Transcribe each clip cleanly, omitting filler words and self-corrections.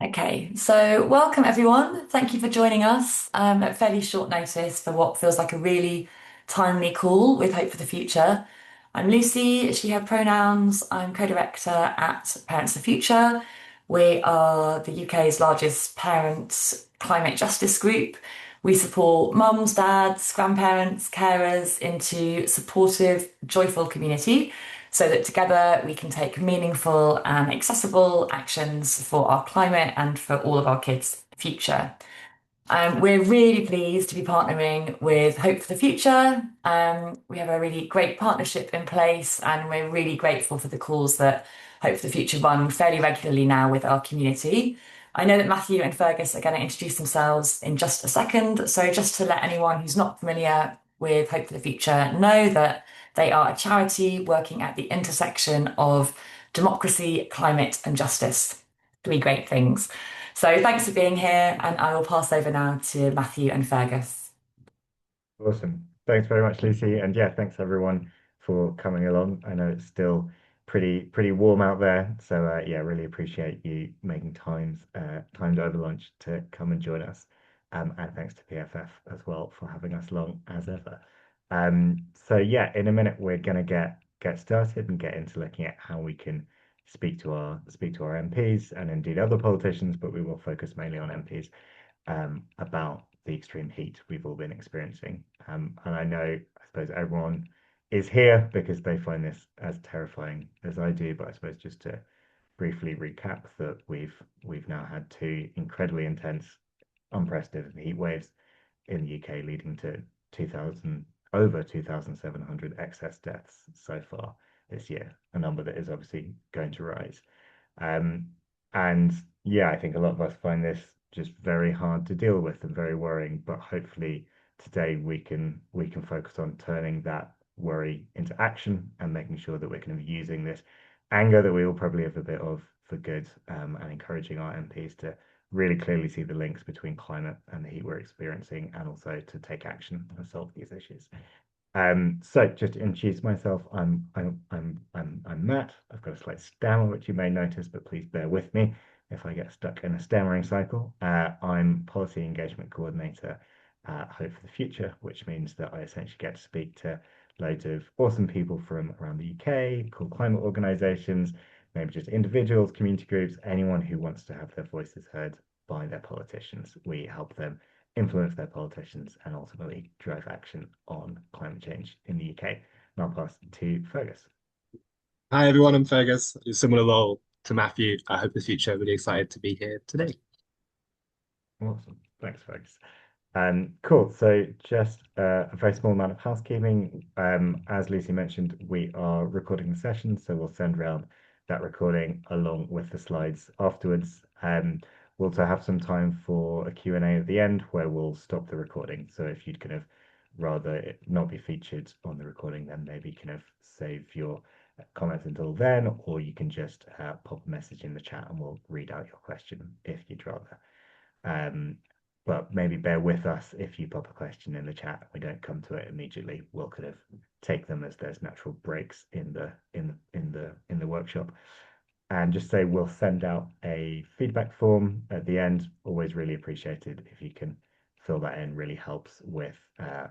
Okay, so welcome everyone. Thank you for joining us at fairly short notice for what feels like a really timely call with Hope for the Future. I'm Lucy, she, her pronouns. I'm co-director at Parents for Future. We are the UK's largest parents climate justice group. We support mums, dads, grandparents, carers into supportive, joyful community so that together we can take meaningful and accessible actions for our climate and for all of our kids' future. We're really pleased to be partnering with Hope for the Future. We have a really great partnership in place, and we're really grateful for the calls that Hope for the Future run fairly regularly now with our community. I know that Matthew and Fergus are going to introduce themselves in just a second. So, just to let anyone who's not familiar with Hope for the Future know that they are a charity working at the intersection of democracy, climate, and justice. Three great things. So thanks for being here, and I will pass over now to Matthew and Fergus. Awesome. Thanks very much, Lucy. And yeah, thanks everyone for coming along. I know it's still pretty warm out there, so yeah, really appreciate you making timed over lunch to come and join us. And thanks to PFF as well for having us along as ever. So yeah, in a minute we're gonna get started and get into looking at how we can speak to our MPs and indeed other politicians, but we will focus mainly on MPs about the extreme heat we've all been experiencing. And I know, I suppose everyone is here because they find this as terrifying as I do. But I suppose just to briefly recap that we've now had two incredibly intense, unprecedented heat waves in the UK, leading to 2,000 over 2,700 excess deaths so far this year, a number that is obviously going to rise. Um, and yeah, I think a lot of us find this just very hard to deal with and very worrying. But hopefully today we can focus on turning that worry into action and making sure that we're kind of using this anger that we all probably have a bit of for good, and encouraging our MPs to really clearly see the links between climate and the heat we're experiencing, and also to take action and solve these issues. So just to introduce myself, I'm Matt. I've got a slight stammer, which you may notice, but please bear with me if I get stuck in a stammering cycle. I'm Policy Engagement Coordinator at Hope for the Future, which means that I essentially get to speak to loads of awesome people from around the UK, cool climate organisations, maybe just individuals, community groups, anyone who wants to have their voices heard by their politicians. We help them influence their politicians, and ultimately drive action on climate change in the UK. And I'll pass to Fergus. Hi everyone, I'm Fergus. A similar role to Matthew. I hope the future. Really excited to be here today. Awesome. Thanks, Fergus. Cool. So just a very small amount of housekeeping. As Lucy mentioned, we are recording the session, so we'll send around that recording along with the slides afterwards. We'll also have some time for a Q&A at the end where we'll stop the recording. So if you'd kind of rather it not be featured on the recording, then maybe kind of save your comments until then, or you can just pop a message in the chat and we'll read out your question if you'd rather. Um, but maybe bear with us if you pop a question in the chat and we don't come to it immediately. We'll kind of take them as there's natural breaks in the workshop. And just say we'll send out a feedback form at the end. Always really appreciated if you can fill that in. Really helps with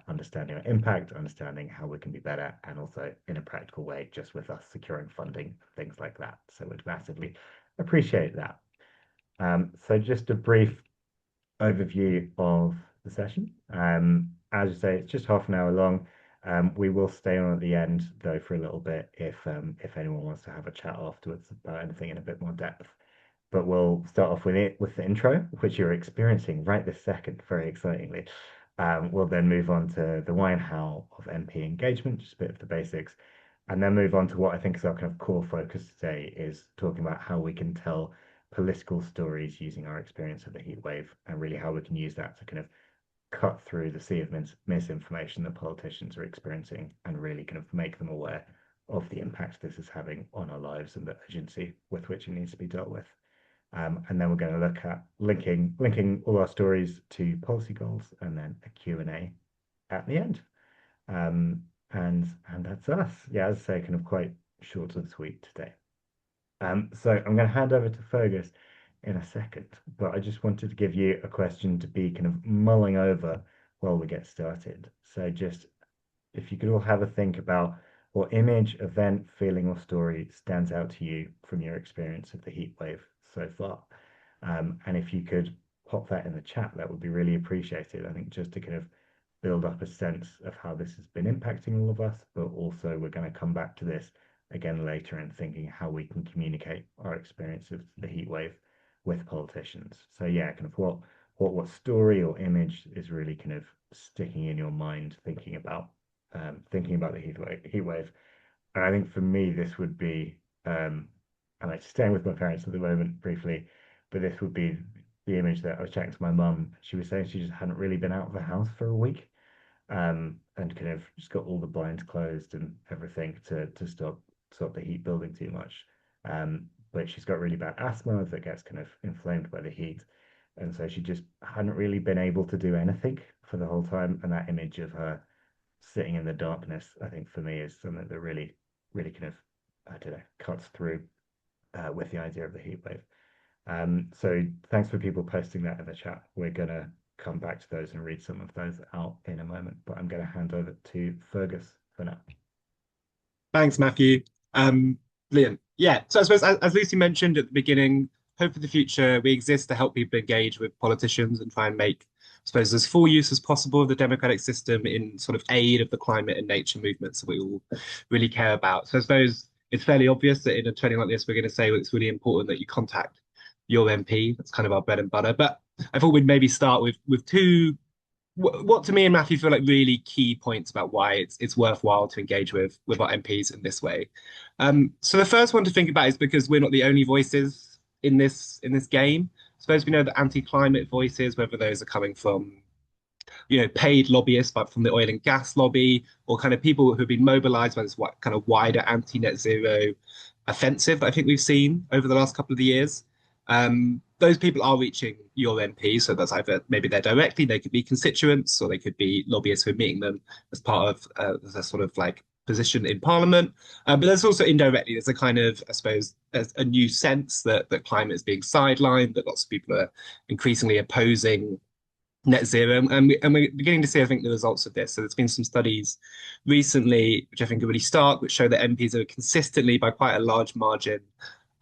understanding our impact, understanding how we can be better, and also in a practical way, just with us securing funding, things like that. So we'd massively appreciate that. So just a brief overview of the session. As you say, it's just half an hour long. We will stay on at the end though for a little bit if anyone wants to have a chat afterwards about anything in a bit more depth. But we'll start off with the intro, which you're experiencing right this second, very excitingly. We'll then move on to the why and how of MP engagement, just a bit of the basics, and then move on to what I think is our kind of core focus today, is talking about how we can tell political stories using our experience of the heat wave, and really how we can use that to kind of cut through the sea of misinformation that politicians are experiencing and really kind of make them aware of the impact this is having on our lives and the urgency with which it needs to be dealt with. And then we're going to look at linking all our stories to policy goals, and then a Q&A at the end. And that's us. Yeah, as I say, kind of quite short and sweet today. So I'm going to hand over to Fergus in a second, but I just wanted to give you a question to be kind of mulling over while we get started. So just if you could all have a think about what image, event, feeling, or story stands out to you from your experience of the heat wave so far. And if you could pop that in the chat, that would be really appreciated. I think just to kind of build up a sense of how this has been impacting all of us, but also we're going to come back to this again later and thinking how we can communicate our experience of the heat wave with politicians. So yeah, kind of what story or image is really kind of sticking in your mind thinking about the heat wave. And I think for me this would be and I'm staying with my parents at the moment briefly, but this would be the image that I was chatting to my mum. She was saying she just hadn't really been out of the house for a week, and kind of just got all the blinds closed and everything to stop the heat building too much. But she's got really bad asthma that gets kind of inflamed by the heat, and so she just hadn't really been able to do anything for the whole time. And that image of her sitting in the darkness, I think for me is something that really kind of I don't know cuts through with the idea of the heat wave. So thanks for people posting that in the chat. We're gonna come back to those and read some of those out in a moment, but I'm gonna hand over to Fergus for now. Thanks, Matthew. Brilliant. Yeah. So I suppose, as Lucy mentioned at the beginning, Hope for the Future, we exist to help people engage with politicians and try and make, I suppose, as full use as possible of the democratic system in sort of aid of the climate and nature movements that we all really care about. So I suppose it's fairly obvious that in a training like this, we're going to say, well, it's really important that you contact your MP. That's kind of our bread and butter. But I thought we'd maybe start with two what to me and Matthew feel like really key points about why it's worthwhile to engage with our MPs in this way. So the first one to think about is because we're not the only voices in this game. I suppose we know that anti-climate voices, whether those are coming from paid lobbyists, but from the oil and gas lobby, or kind of people who have been mobilized by this kind of wider anti-net zero offensive that I think we've seen over the last couple of years. Those people are reaching your MP, so that's either maybe they're directly, they could be constituents, or they could be lobbyists who are meeting them as part of a sort of like position in Parliament. But there's also indirectly, there's a kind of, I suppose, a new sense that climate is being sidelined, that lots of people are increasingly opposing net zero. And we're beginning to see, I think, the results of this. So there's been some studies recently, which I think are really stark, which show that MPs are consistently, by quite a large margin,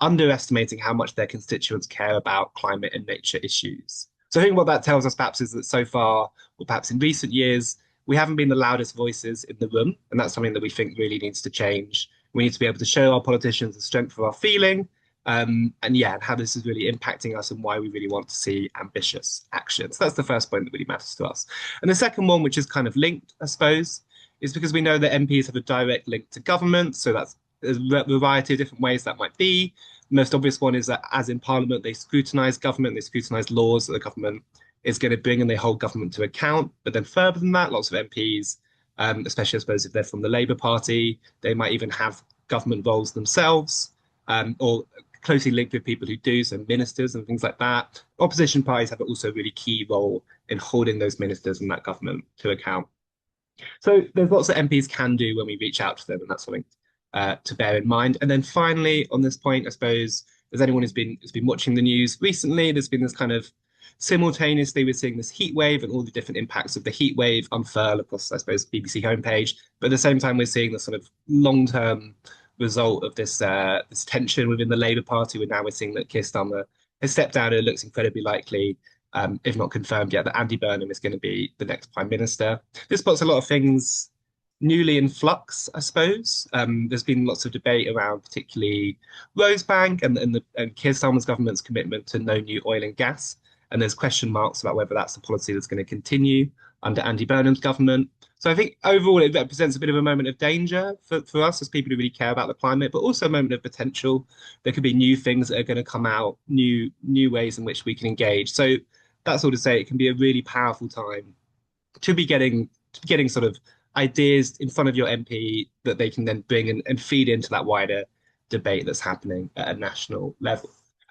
underestimating how much their constituents care about climate and nature issues. So I think what that tells us perhaps is that so far, or perhaps in recent years, we haven't been the loudest voices in the room. And that's something that we think really needs to change. We need to be able to show our politicians the strength of our feeling, and yeah, how this is really impacting us and why we really want to see ambitious actions. That's the first point that really matters to us. And the second one, which is kind of linked, I suppose, is because we know that MPs have a direct link to government. So that's there's a variety of different ways that might be. The most obvious one is that, as in Parliament, they scrutinise government, they scrutinise laws that the government is going to bring, and they hold government to account. But then further than that, lots of MPs, especially I suppose if they're from the Labour Party, they might even have government roles themselves, or closely linked with people who do, so ministers and things like that. Opposition parties have also a really key role in holding those ministers and that government to account. So there's lots that MPs can do when we reach out to them, and that's something to bear in mind. And then finally, on this point, I suppose, as anyone who's been watching the news recently, there's been this kind of simultaneously we're seeing this heat wave and all the different impacts of the heat wave unfurl across, I suppose, BBC homepage. But at the same time, we're seeing the sort of long-term result of this tension within the Labour Party. Where now we're seeing that Keir Starmer has stepped down, and it looks incredibly likely, if not confirmed yet, that Andy Burnham is going to be the next Prime Minister. This puts a lot of things newly in flux, I suppose. There's been lots of debate around particularly Rosebank and Keir Starmer's government's commitment to no new oil and gas. And there's question marks about whether that's the policy that's going to continue under Andy Burnham's government. So I think overall it represents a bit of a moment of danger for us as people who really care about the climate, but also a moment of potential. There could be new things that are going to come out, new ways in which we can engage. So that's all to say it can be a really powerful time to be getting sort of ideas in front of your MP that they can then bring and feed into that wider debate that's happening at a national level.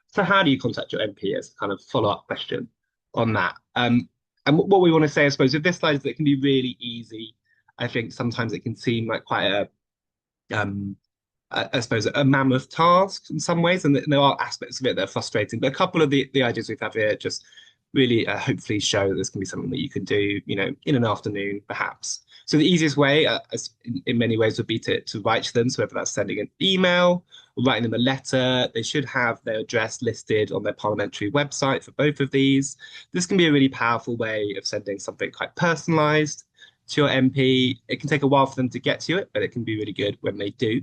So how do you contact your MP as a kind of follow-up question on that? And what we want to say, I suppose, with this slide is that it can be really easy. I think sometimes it can seem like quite I suppose, a mammoth task in some ways, and there are aspects of it that are frustrating. But a couple of the ideas we've had here just really hopefully show that this can be something that you can do, in an afternoon, perhaps. So the easiest way, as in many ways, would be to write to them. So whether that's sending an email or writing them a letter, they should have their address listed on their parliamentary website for both of these. This can be a really powerful way of sending something quite personalised to your MP. It can take a while for them to get to it, but it can be really good when they do.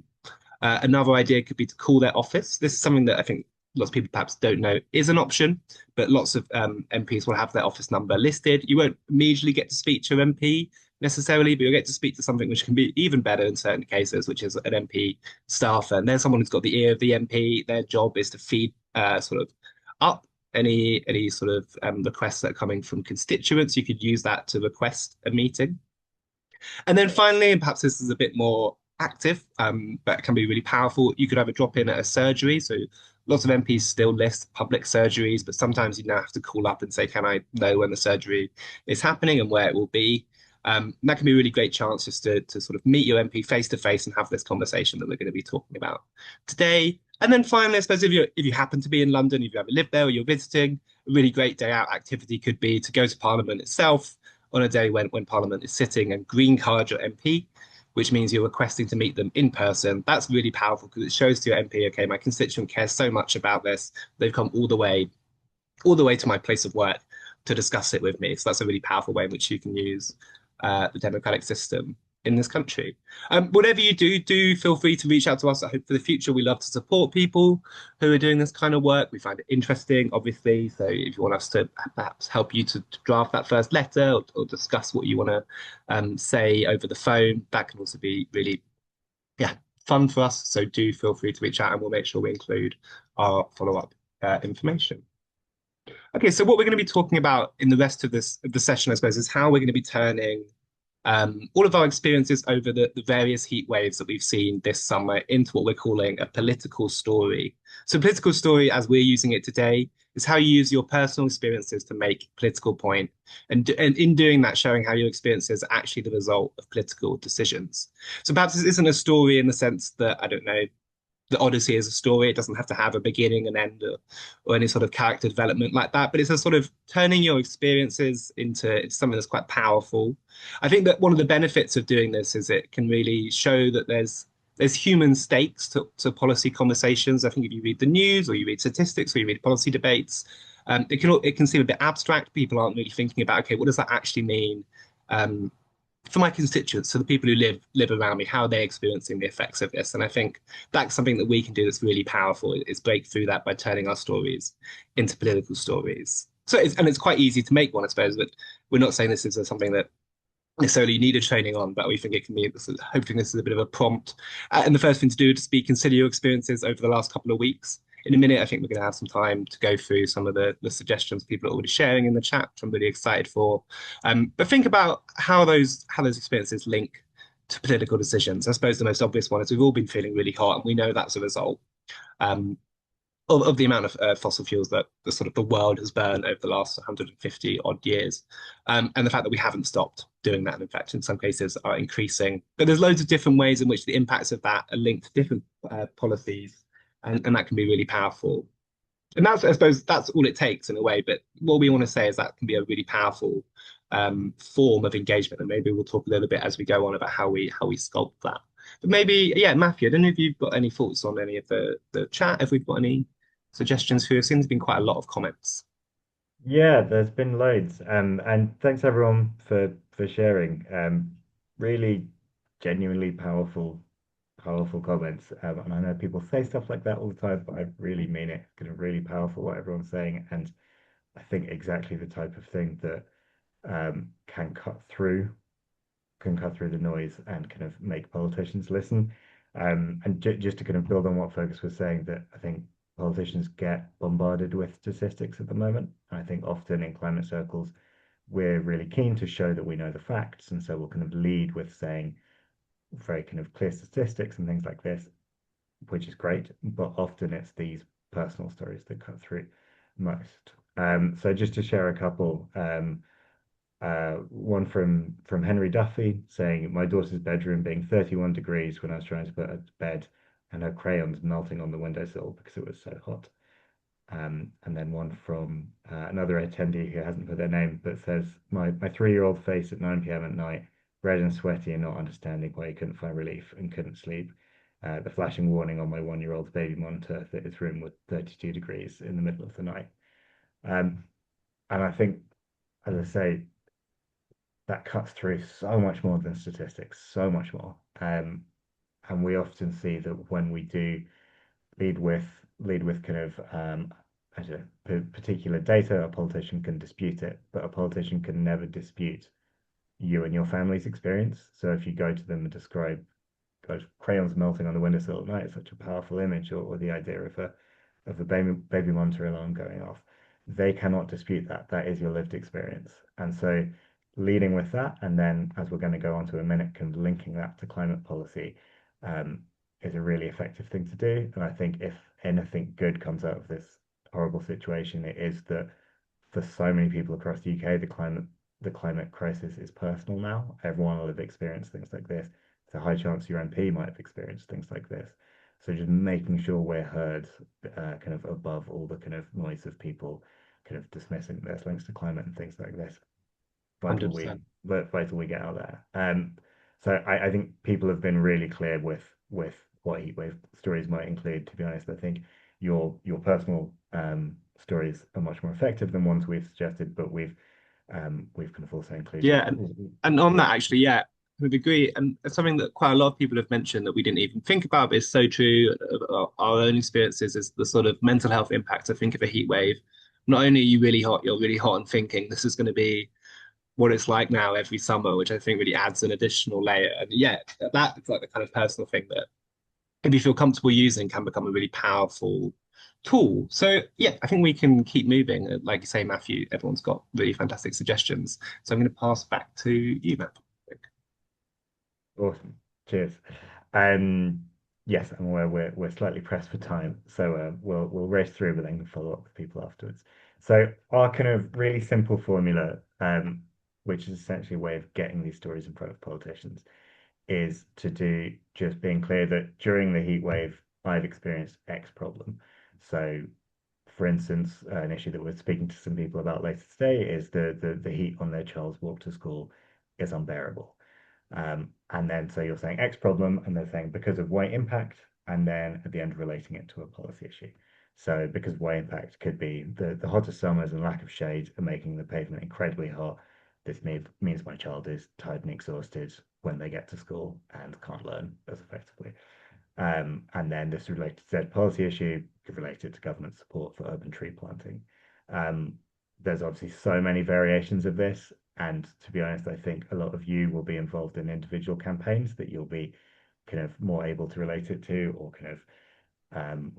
Another idea could be to call their office. This is something that I think lots of people perhaps don't know is an option, but lots of MPs will have their office number listed. You won't immediately get to speak to your MP necessarily, but you'll get to speak to something which can be even better in certain cases, which is an MP staffer. And there's someone who's got the ear of the MP. Their job is to feed sort of up any sort of requests that are coming from constituents. You could use that to request a meeting. And then finally, and perhaps this is a bit more active, but can be really powerful, you could have a drop in at a surgery. So lots of MPs still list public surgeries, but sometimes you now have to call up and say, can I know when the surgery is happening and where it will be? That can be a really great chance just to sort of meet your MP face to face and have this conversation that we're going to be talking about today. And then finally, I suppose if you happen to be in London, if you ever lived there or you're visiting, a really great day out activity could be to go to Parliament itself on a day when Parliament is sitting and green card your MP, which means you're requesting to meet them in person. That's really powerful because it shows to your MP, okay, my constituent cares so much about this. They've come all the way to my place of work to discuss it with me. So that's a really powerful way in which you can use the democratic system in this country. Whatever you do, do feel free to reach out to us at Hope for the Future. We love to support people who are doing this kind of work. We find it interesting, obviously. So if you want us to perhaps help you to draft that first letter or discuss what you want to say over the phone, that can also be really, yeah, fun for us. So do feel free to reach out and we'll make sure we include our follow-up information. Okay, so what we're going to be talking about in the rest of the session, I suppose, is how we're going to be turning all of our experiences over the various heat waves that we've seen this summer into what we're calling a political story. So, political story, as we're using it today, is how you use your personal experiences to make political point, and in doing that, showing how your experiences are actually the result of political decisions. So, perhaps this isn't a story in the sense that I don't know the Odyssey is a story. It doesn't have to have a beginning and end or any sort of character development like that. But it's a sort of turning your experiences into something that's quite powerful. I think that one of the benefits of doing this is it can really show that there's human stakes to policy conversations. I think if you read the news or you read statistics or you read policy debates, it can seem a bit abstract. People aren't really thinking about, okay, what does that actually mean? For my constituents, so the people who live around me, how are they experiencing the effects of this? And I think that's something that we can do that's really powerful is break through that by turning our stories into political stories. So it's quite easy to make one, I suppose, but we're not saying this is something that necessarily you need a training on, but we think it can be, hopefully this is a bit of a prompt. And the first thing to do is be consider your experiences over the last couple of weeks. In a minute, I think we're going to have some time to go through some of the suggestions people are already sharing in the chat, which I'm really excited for. But think about how those experiences link to political decisions. I suppose the most obvious one is we've all been feeling really hot, and we know that's a result. Um, of the amount of fossil fuels that the sort of the world has burned over the last 150 odd years, and the fact that we haven't stopped doing that, and in fact, in some cases, are increasing. But there's loads of different ways in which the impacts of that are linked to different policies, and that can be really powerful. And that's, I suppose, that's all it takes in a way. But what we want to say is that can be a really powerful form of engagement, and maybe we'll talk a little bit as we go on about how we sculpt that. But maybe, yeah, Matthew, I don't know if you've got any thoughts on any of the chat, if we've got any suggestions for you. It seems to be quite a lot of comments. Yeah, there's been loads. And thanks everyone for sharing. Really genuinely powerful comments. And I know people say stuff like that all the time, but I really mean it. It's kind of really powerful what everyone's saying, and I think exactly the type of thing that can cut through the noise and kind of make politicians listen. And just to kind of build on what Fergus was saying, that I think politicians get bombarded with statistics at the moment. And I think often in climate circles, we're really keen to show that we know the facts. And so we'll kind of lead with saying very kind of clear statistics and things like this, which is great. But often it's these personal stories that cut through most. So just to share a couple, one from Henry Duffy saying, "My daughter's bedroom being 31 degrees when I was trying to put her to bed and her crayons melting on the windowsill because it was so hot. And then one from another attendee who hasn't put their name, but says, my 3-year-old face at 9 p.m. at night, red and sweaty and not understanding why he couldn't find relief and couldn't sleep. The flashing warning on my 1-year-old's baby monitor that his room was 32 degrees in the middle of the night. Um, and I think, as I say, that cuts through so much more than statistics, so much more. And we often see that when we do lead with lead with kind of I don't know, particular data, a politician can dispute it, but a politician can never dispute you and your family's experience. So if you go to them and describe gosh, crayons melting on the windowsill at night, it's such a powerful image, or the idea of a baby monitor alarm going off, they cannot dispute that. That is your lived experience. And so leading with that, and then as we're going to go on to a minute, kind of linking that to climate policy, um, is a really effective thing to do. And I think if anything good comes out of this horrible situation, it is that for so many people across the UK, the climate crisis is personal now. Everyone will have experienced things like this. There's a high chance your MP might have experienced things like this. So just making sure we're heard, kind of above all the kind of noise of people kind of dismissing there's links to climate and things like this. Vital we 100%. vital we get out there. So I think people have been really clear with what heatwave stories might include. To be honest, I think your personal stories are much more effective than ones we've suggested, but we've kind of also included. Yeah, and on that actually, yeah, I would agree. And it's something that quite a lot of people have mentioned that we didn't even think about, but it's so true. Our own experiences is the sort of mental health impact. I think of a heat wave. Not only are you really hot, you're really hot and thinking this is going to be what it's like now every summer, which I think really adds an additional layer. And yeah, that's like the kind of personal thing that if you feel comfortable using can become a really powerful tool. So yeah, I think we can keep moving. Like you say, Matthew, everyone's got really fantastic suggestions. So I'm going to pass back to you, Matt. Awesome. Cheers. Um, yes, I'm aware we're slightly pressed for time, so we'll race through, but then follow up with people afterwards. So our kind of really simple formula, which is essentially a way of getting these stories in front of politicians, is to do just being clear that during the heat wave, I've experienced X problem. So, for instance, an issue that we're speaking to some people about later today is the heat on their child's walk to school is unbearable. And then so you're saying X problem, and they're saying because of weight impact, and then at the end relating it to a policy issue. So because weight impact could be the hottest summers and lack of shade are making the pavement incredibly hot. This means my child is tired and exhausted when they get to school and can't learn as effectively. And then this related Z policy issue could relate it to government support for urban tree planting. Um, there's obviously so many variations of this. And to be honest, I think a lot of you will be involved in individual campaigns that you'll be kind of more able to relate it to, or kind of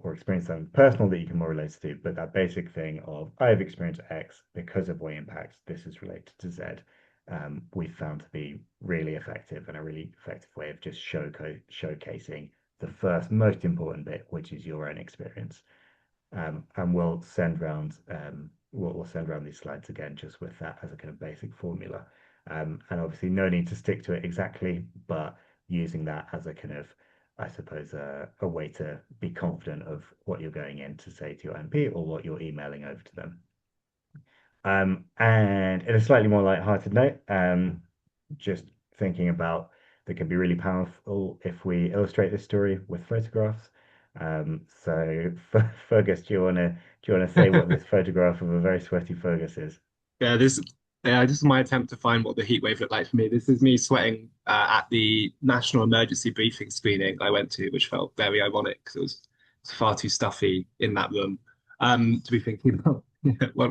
or experience something personal that you can more relate to. But that basic thing of I have experienced X because of way impact, this is related to Z. We found to be really effective and a really effective way of just showcasing the first most important bit, which is your own experience. And we'll send around these slides again just with that as a kind of basic formula. And obviously no need to stick to it exactly, but using that as a kind of, I suppose, a way to be confident of what you're going in to say to your MP or what you're emailing over to them. And in a slightly more light-hearted note, just thinking about that can be really powerful if we illustrate this story with photographs. So Fergus, do you wanna say what this photograph of a very sweaty Fergus is? Yeah, this is my attempt to find what the heat wave looked like for me. This is me sweating at the national emergency briefing screening I went to, which felt very ironic because it's far too stuffy in that room to be thinking about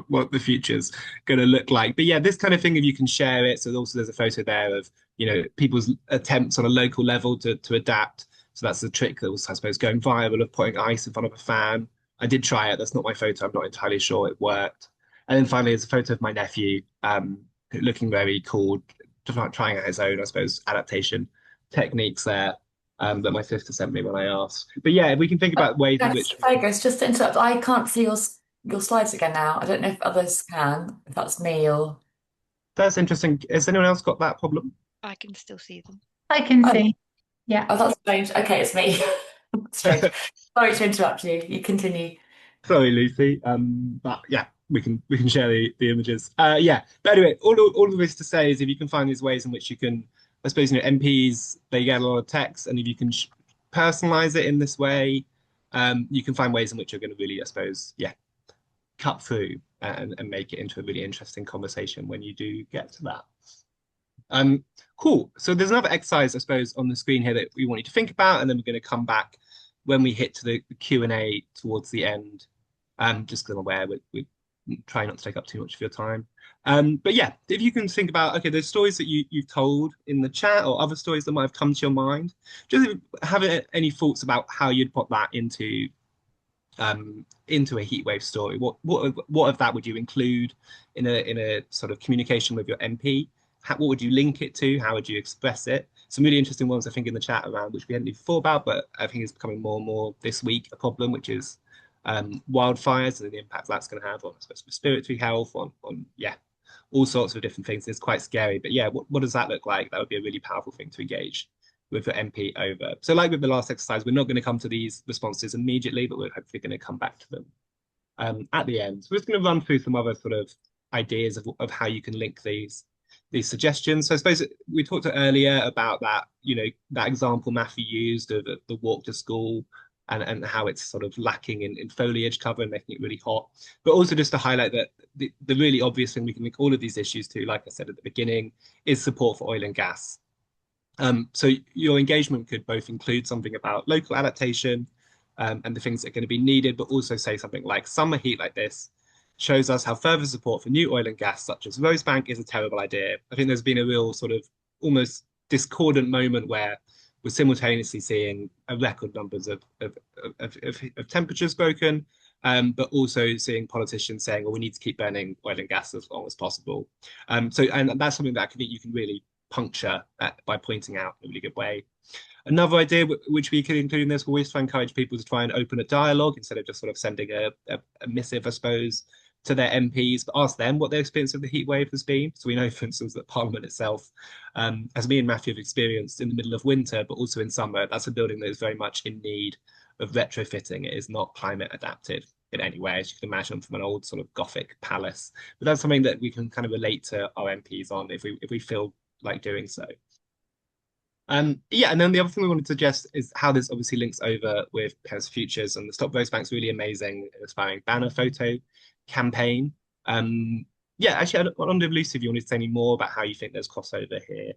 what the future's going to look like. But yeah, this kind of thing, if you can share it. So also there's a photo there of people's attempts on a local level to adapt. So that's the trick that was, I suppose, going viral of putting ice in front of a fan. I did try it. That's not my photo. I'm not entirely sure it worked. And then finally, there's a photo of my nephew looking very cool, trying out his own, I suppose, adaptation techniques there that my sister sent me when I asked. But yeah, if we can think about ways in Yes, which Fergus, just to interrupt, I can't see your slides again now. I don't know if others can, if that's me or. that's interesting. Has anyone else got that problem? I can still see them. I can Oh, see. Yeah. oh, that's strange. Okay, it's me. Strange. Sorry to interrupt you. You continue. Sorry, Lucy. But yeah, we can share the images. Yeah. But anyway, all of this to say is if you can find these ways in which you can, I suppose, MPs they get a lot of text, and if you can personalize it in this way, you can find ways in which you're going to really, I suppose, yeah, cut through and make it into a really interesting conversation when you do get to that. Um, cool. So there's another exercise, I suppose, on the screen here that we want you to think about, and then we're going to come back when we hit to the Q&A towards the end. Just because I'm aware we're trying not to take up too much of your time. But yeah, if you can think about, okay, there's stories that you've told in the chat or other stories that might have come to your mind. Just have any thoughts about how you'd put that into a heatwave story. What of that would you include in a sort of communication with your MP? What would you link it to? How would you express it? Some really interesting ones I think in the chat around which we hadn't even thought about, but I think is becoming more and more this week a problem, which is wildfires and the impact that's going to have on, I suppose, respiratory health, on yeah, all sorts of different things. It's quite scary, but yeah, what does that look like? That would be a really powerful thing to engage with the MP over. So, like with the last exercise, we're not going to come to these responses immediately, but we're hopefully going to come back to them at the end. So we're just going to run through some other sort of ideas of how you can link these suggestions. So I suppose we talked earlier about that, that example Matthew used of the walk to school and how it's sort of lacking in foliage cover and making it really hot. But also just to highlight that the really obvious thing we can link all of these issues to, like I said at the beginning, is support for oil and gas. So your engagement could both include something about local adaptation and the things that are going to be needed, but also say something like summer heat like this shows us how further support for new oil and gas, such as Rosebank, is a terrible idea. I think there's been a real sort of almost discordant moment where we're simultaneously seeing a record numbers of temperatures broken, but also seeing politicians saying, well, we need to keep burning oil and gas as long as possible. And that's something that I think you can really puncture by pointing out in a really good way. Another idea which we could include in this, we always try to encourage people to try and open a dialogue instead of just sort of sending a missive, I suppose, to their MPs, but ask them what their experience of the heat wave has been. So we know, for instance, that Parliament itself, as me and Matthew have experienced in the middle of winter, but also in summer, that's a building that is very much in need of retrofitting. It is not climate adapted in any way, as you can imagine from an old sort of Gothic palace. But that's something that we can kind of relate to our MPs on if we feel like doing so. Yeah, and then the other thing we wanted to suggest is how this obviously links over with Paris Futures and the Stop Rosebank's really amazing, inspiring banner photo campaign. Yeah, actually, I wonder, Lucy, if you wanted to say any more about how you think there's crossover here.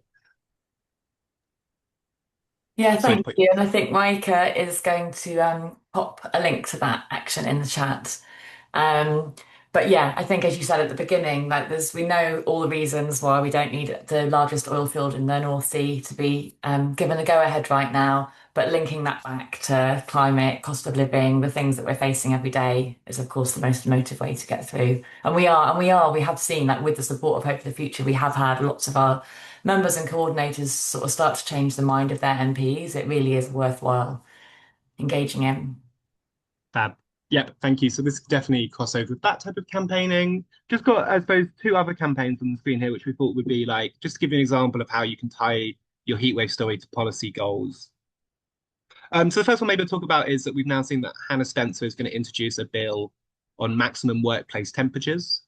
Yeah, Sorry to thank put you you. on And the I spot. think Micah is going to pop a link to that action in the chat. Um, but yeah, I think as you said at the beginning, like we know all the reasons why we don't need the largest oil field in the North Sea to be given the go ahead right now. But linking that back to climate, cost of living, the things that we're facing every day is of course the most emotive way to get through. We have seen that with the support of Hope for the Future, we have had lots of our members and coordinators sort of start to change the mind of their MPs. It really is worthwhile engaging in. Fab. Yep, thank you. So this could definitely cross over with that type of campaigning. Just got, I suppose, two other campaigns on the screen here, which we thought would be like, just to give you an example of how you can tie your heatwave story to policy goals. So the first one maybe to talk about is that we've now seen that Hannah Spencer is going to introduce a bill on maximum workplace temperatures.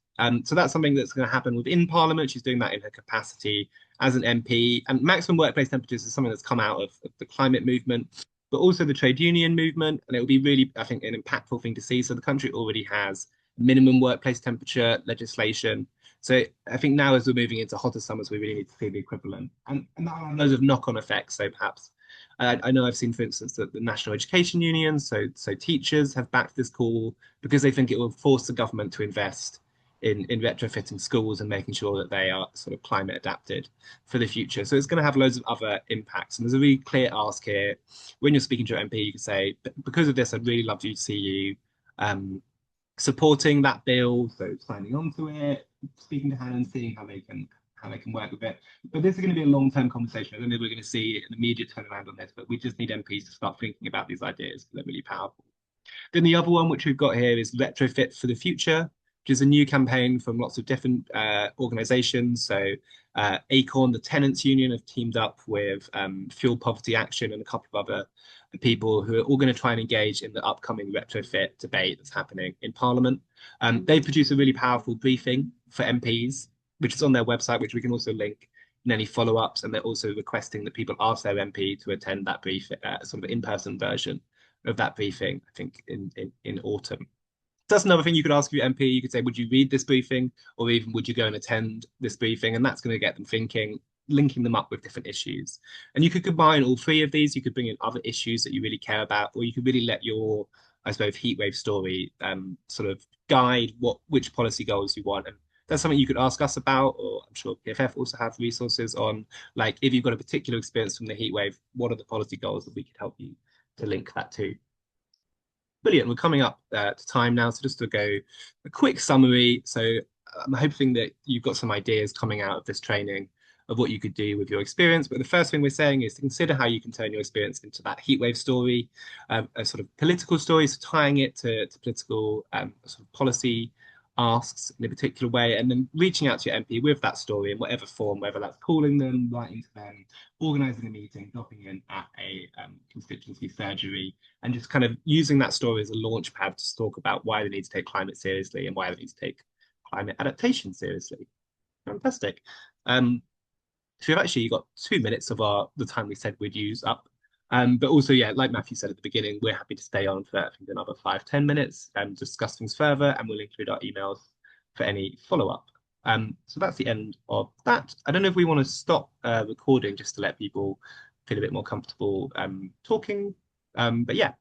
So that's something that's going to happen within Parliament. She's doing that in her capacity as an MP. And maximum workplace temperatures is something that's come out of the climate movement, but also the trade union movement. And it will be really, I think, an impactful thing to see. So the country already has minimum workplace temperature legislation. So I think now as we're moving into hotter summers, we really need to see the equivalent. And that will have loads of knock-on effects. So perhaps I know I've seen, for instance, that the National Education Union, so teachers have backed this call because they think it will force the government to invest in retrofitting schools and making sure that they are sort of climate adapted for the future. So it's going to have loads of other impacts. And there's a really clear ask here. When you're speaking to your MP, you can say, because of this, I'd really love to see you supporting that bill, so signing on to it, speaking to Hannah and seeing how they can work with it. But this is going to be a long-term conversation. I don't think we're going to see an immediate turnaround on this, but we just need MPs to start thinking about these ideas because they're really powerful. Then the other one, which we've got here, is Retrofit for the Future, which is a new campaign from lots of different organizations. So Acorn, the tenants union, have teamed up with Fuel Poverty Action and a couple of other people who are all going to try and engage in the upcoming retrofit debate that's happening in Parliament. They've produced a really powerful briefing for MPs, which is on their website, which we can also link in any follow-ups. And they're also requesting that people ask their MP to attend that brief, sort of in-person version of that briefing, I think in autumn. That's another thing you could ask your MP. You could say, would you read this briefing? Or even would you go and attend this briefing? And that's going to get them thinking, linking them up with different issues. And you could combine all three of these. You could bring in other issues that you really care about, or you could really let your, I suppose, heatwave story sort of guide which policy goals you want. And that's something you could ask us about, or I'm sure PFF also have resources on, like if you've got a particular experience from the heatwave, what are the policy goals that we could help you to link that to? Brilliant. We're coming up to time now, so just to go a quick summary. So I'm hoping that you've got some ideas coming out of this training of what you could do with your experience. But the first thing we're saying is to consider how you can turn your experience into that heatwave story, a sort of political story, so tying it to political sort of policy asks in a particular way, and then reaching out to your MP with that story in whatever form, whether that's calling them, writing to them, organising a meeting, dropping in at a constituency surgery, and just kind of using that story as a launch pad to talk about why they need to take climate seriously and why they need to take climate adaptation seriously. Fantastic. So we've actually got 2 minutes of the time we said we'd use up. But also, yeah, like Matthew said at the beginning, we're happy to stay on for I think another 5, 10 minutes and discuss things further, and we'll include our emails for any follow-up. So that's the end of that. I don't know if we want to stop recording just to let people feel a bit more comfortable talking. But yeah,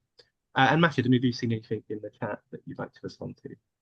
and Matthew, I don't know if you've seen anything in the chat that you'd like to respond to.